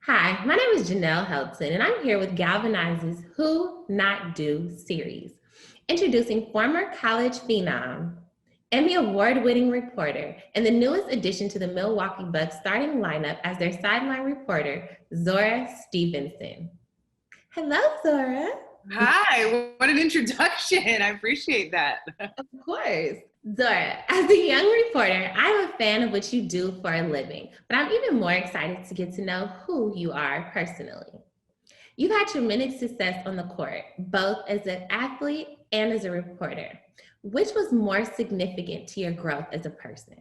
Hi, my name is Janell Helton, and I'm here with GALvanize's Who Not Do series, introducing former college phenom, Emmy Award-winning reporter, and the newest addition to the Milwaukee Bucks starting lineup as their sideline reporter, Zora Stephenson. Hello, Zora. Hi, what an introduction. I appreciate that. Of course. Zora, as a young reporter, I'm a fan of what you do for a living, but I'm even more excited to get to know who you are personally. You've had tremendous success on the court, both as an athlete and as a reporter. Which was more significant to your growth as a person?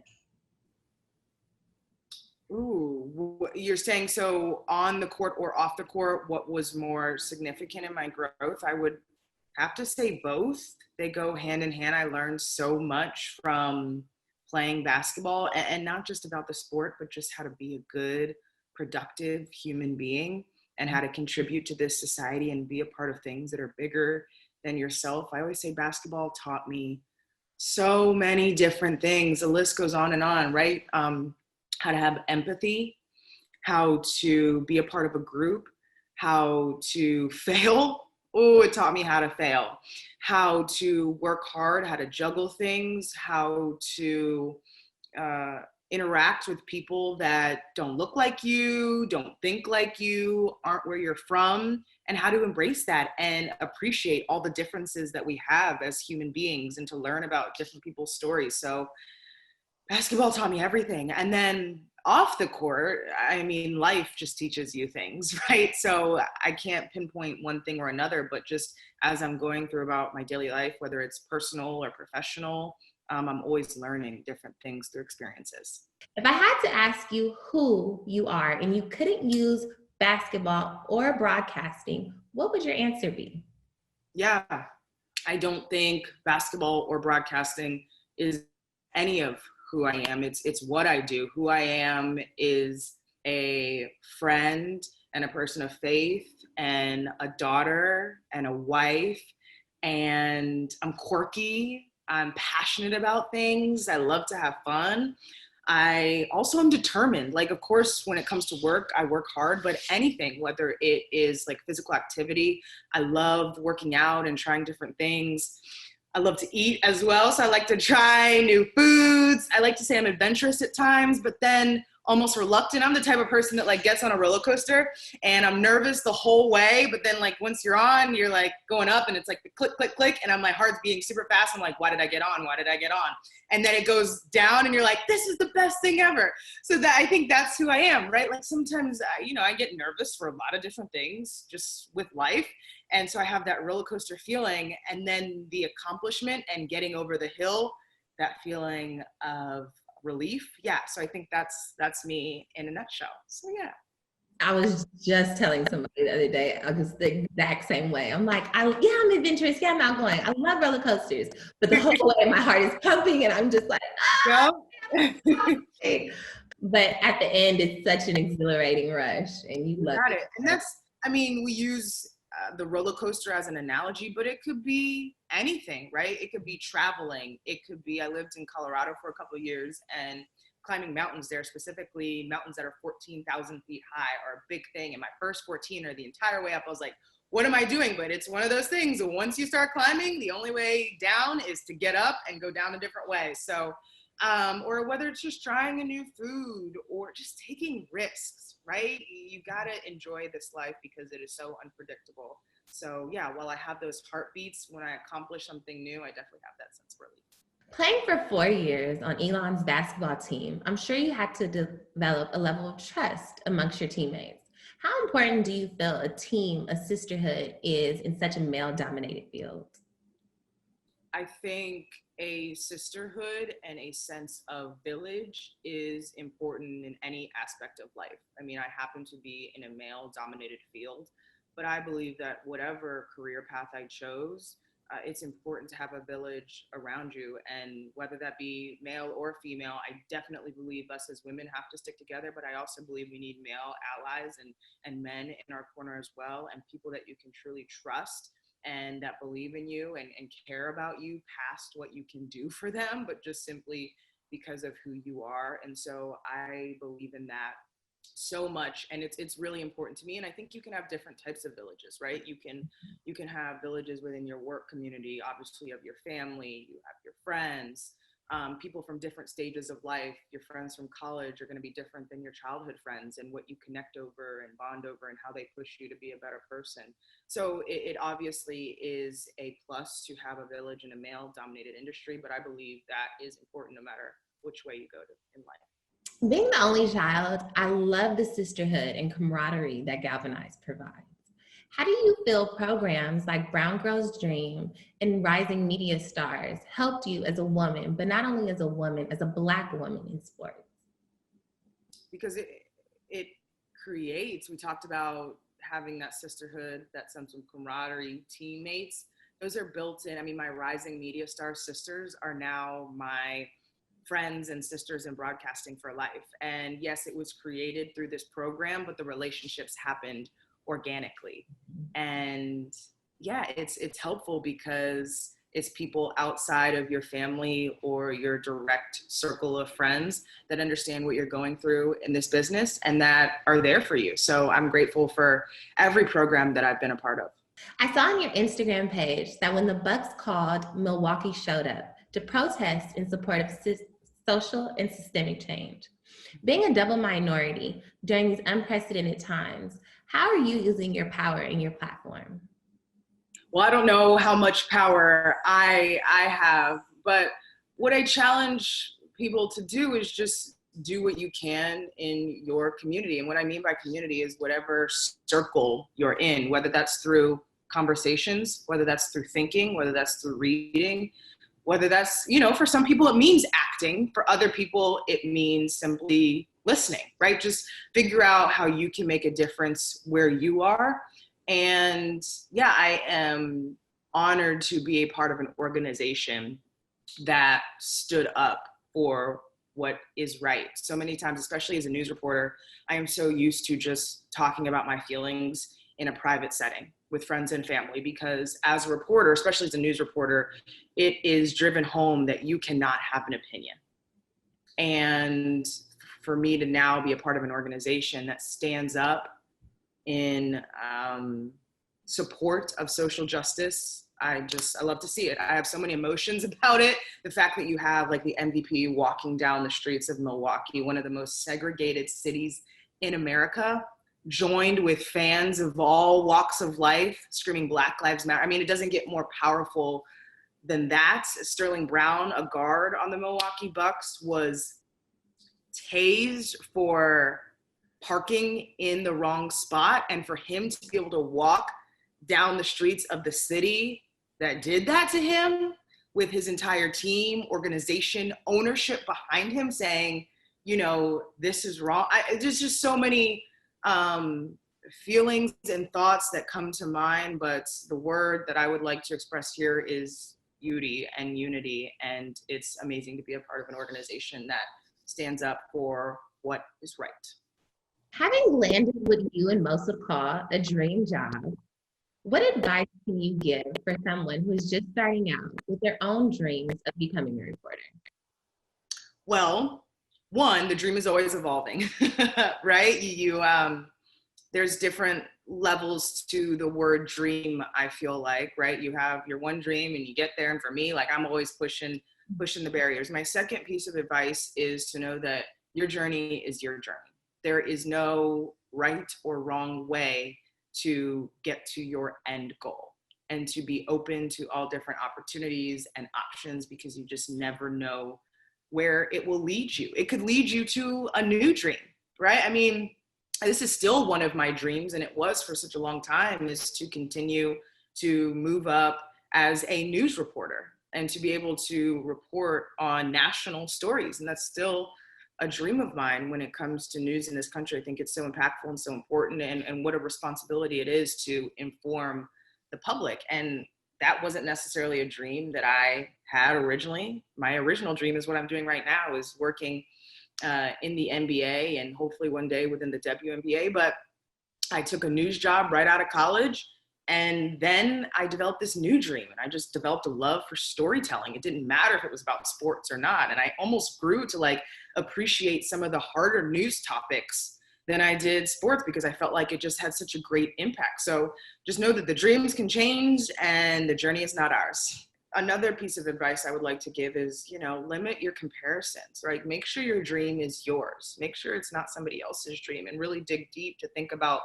Ooh, you're saying so on the court or off the court, what was more significant in my growth? I would have to say both. They go hand in hand. I learned so much from playing basketball and not just about the sport, but just how to be a good, productive human being and how to contribute to this society and be a part of things that are bigger than yourself. I always say basketball taught me so many different things. The list goes on, right? How to have empathy, how to be a part of a group, how to fail. Oh, it taught me how to fail, how to work hard, how to juggle things, how to interact with people that don't look like you, don't think like you, aren't where you're from, and how to embrace that and appreciate all the differences that we have as human beings and to learn about different people's stories. So basketball taught me everything. And then off the court, I mean, life just teaches you things, right? So I can't pinpoint one thing or another, but just as I'm going through about my daily life, whether it's personal or professional, I'm always learning different things through experiences. If I had to ask you who you are and you couldn't use basketball or broadcasting, what would your answer be? Yeah, I don't think basketball or broadcasting is any of who I am. It's what I do. Who I am is a friend and a person of faith and a daughter and a wife. And I'm quirky. I'm passionate about things. I love to have fun. I also am determined. Like, of course, when it comes to work, I work hard, but anything, whether it is like physical activity, I love working out and trying different things. I love to eat as well. So I like to try new foods. I like to say I'm adventurous at times, but then almost reluctant. I'm the type of person that like gets on a roller coaster and I'm nervous the whole way. But then like once you're on, you're like going up and it's like the click, click, click. And my heart's beating super fast. I'm like, why did I get on? Why did I get on? And then it goes down and you're like, this is the best thing ever. So that I think that's who I am, right? Like sometimes, I get nervous for a lot of different things just with life. And so I have that roller coaster feeling and then the accomplishment and getting over the hill, that feeling of relief. Yeah. So I think that's me in a nutshell. So yeah. I was just telling somebody the other day, I was the exact same way. I'm like, yeah, I'm adventurous. Yeah, I'm outgoing. I love roller coasters. But the whole way my heart is pumping and I'm just like, Yeah. but at the end, it's such an exhilarating rush and you You love got it. it. And that's, I mean, we use the roller coaster as an analogy, but it could be anything, right? It could be traveling. It could be, I lived in Colorado for a couple of years and climbing mountains there, specifically mountains that are 14,000 feet high are a big thing. And my first 14 or the entire way up, I was like, what am I doing? But it's one of those things. Once you start climbing, the only way down is to get up and go down a different way. So or whether it's just trying a new food or just taking risks, right? You gotta enjoy this life because it is so unpredictable. So yeah, while I have those heartbeats when I accomplish something new, I definitely have that sense of relief. Playing for 4 years on Elon's basketball team, I'm sure you had to develop a level of trust amongst your teammates. How important do you feel a team, a sisterhood is in such a male dominated field? I think a sisterhood and a sense of village is important in any aspect of life. I mean, I happen to be in a male dominated field, but I believe that whatever career path I chose, it's important to have a village around you. And whether that be male or female, I definitely believe us as women have to stick together, but I also believe we need male allies and men in our corner as well, and people that you can truly trust and that believe in you and care about you past what you can do for them, but just simply because of who you are. And so I believe in that so much, and it's really important to me. And I think you can have different types of villages, right? You can have villages within your work community. Obviously, you have your family, you have your friends, people from different stages of life. Your friends from college are going to be different than your childhood friends, and what you connect over and bond over, and how they push you to be a better person. So it obviously is a plus to have a village in a male dominated industry, but I believe that is important no matter which way you go in life. Being the only child, I love the sisterhood and camaraderie that GALvanize provides. How do you feel programs like Brown Girls Dream and Rising Media Stars helped you as a woman, but not only as a woman, as a Black woman in sports? Because it creates, we talked about having that sisterhood, that sense of camaraderie, teammates. Those are built in. I mean, my Rising Media Star sisters are now my friends and sisters in broadcasting for life. And yes, it was created through this program, but the relationships happened organically. And yeah, it's helpful because it's people outside of your family or your direct circle of friends that understand what you're going through in this business and that are there for you. So I'm grateful for every program that I've been a part of. I saw on your Instagram page that when the Bucks called, Milwaukee showed up to protest in support of social and systemic change. Being a double minority during these unprecedented times, how are you using your power in your platform? Well, I don't know how much power I have, but what I challenge people to do is just do what you can in your community. And what I mean by community is whatever circle you're in, whether that's through conversations, whether that's through thinking, whether that's through reading, whether that's, for some people it means acting, for other people it means simply listening, right? Just figure out how you can make a difference where you are. And yeah, I am honored to be a part of an organization that stood up for what is right. So many times, especially as a news reporter, I am so used to just talking about my feelings in a private setting with friends and family, because as a reporter, especially as a news reporter, it is driven home that you cannot have an opinion. And for me to now be a part of an organization that stands up in support of social justice, I love to see it. I have so many emotions about it. The fact that you have like the MVP walking down the streets of Milwaukee, one of the most segregated cities in America, joined with fans of all walks of life screaming Black Lives Matter. I mean, it doesn't get more powerful than that. Sterling Brown, a guard on the Milwaukee Bucks, was tased for parking in the wrong spot. And for him to be able to walk down the streets of the city that did that to him with his entire team, organization, ownership behind him saying, this is wrong. There's just so many feelings and thoughts that come to mind, but the word that I would like to express here is beauty and unity. And it's amazing to be a part of an organization that stands up for what is right. Having landed what you and most would call a dream job, what advice can you give for someone who's just starting out with their own dreams of becoming a reporter? Well, one, the dream is always evolving, right? There's different levels to the word dream, I feel like, right? You have your one dream and you get there. And for me, like, I'm always pushing the barriers. My second piece of advice is to know that your journey is your journey. There is no right or wrong way to get to your end goal, and to be open to all different opportunities and options, because you just never know where it will lead you. It could lead you to a new dream, right? I mean, this is still one of my dreams, and it was for such a long time, is to continue to move up as a news reporter and to be able to report on national stories. And that's still a dream of mine when it comes to news in this country. I think it's so impactful and so important, and what a responsibility it is to inform the public. And that wasn't necessarily a dream that I had originally. My original dream is what I'm doing right now, is working in the NBA and hopefully one day within the WNBA. But I took a news job right out of college, and then I developed this new dream, and I just developed a love for storytelling. It didn't matter if it was about sports or not. And I almost grew to like appreciate some of the harder news topics than I did sports because I felt like it just had such a great impact. So just know that the dreams can change and the journey is not ours. Another piece of advice I would like to give is, limit your comparisons, right? Make sure your dream is yours. Make sure it's not somebody else's dream, and really dig deep to think about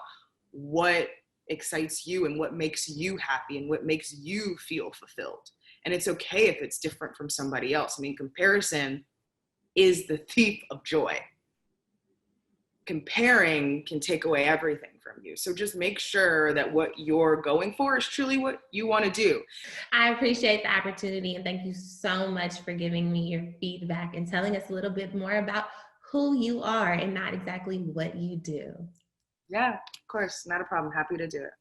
what excites you and what makes you happy and what makes you feel fulfilled. And it's okay if it's different from somebody else. I mean, comparison is the thief of joy. Comparing can take away everything from you. So just make sure that what you're going for is truly what you want to do. I appreciate the opportunity, and thank you so much for giving me your feedback and telling us a little bit more about who you are and not exactly what you do. Yeah, of course. Not a problem. Happy to do it.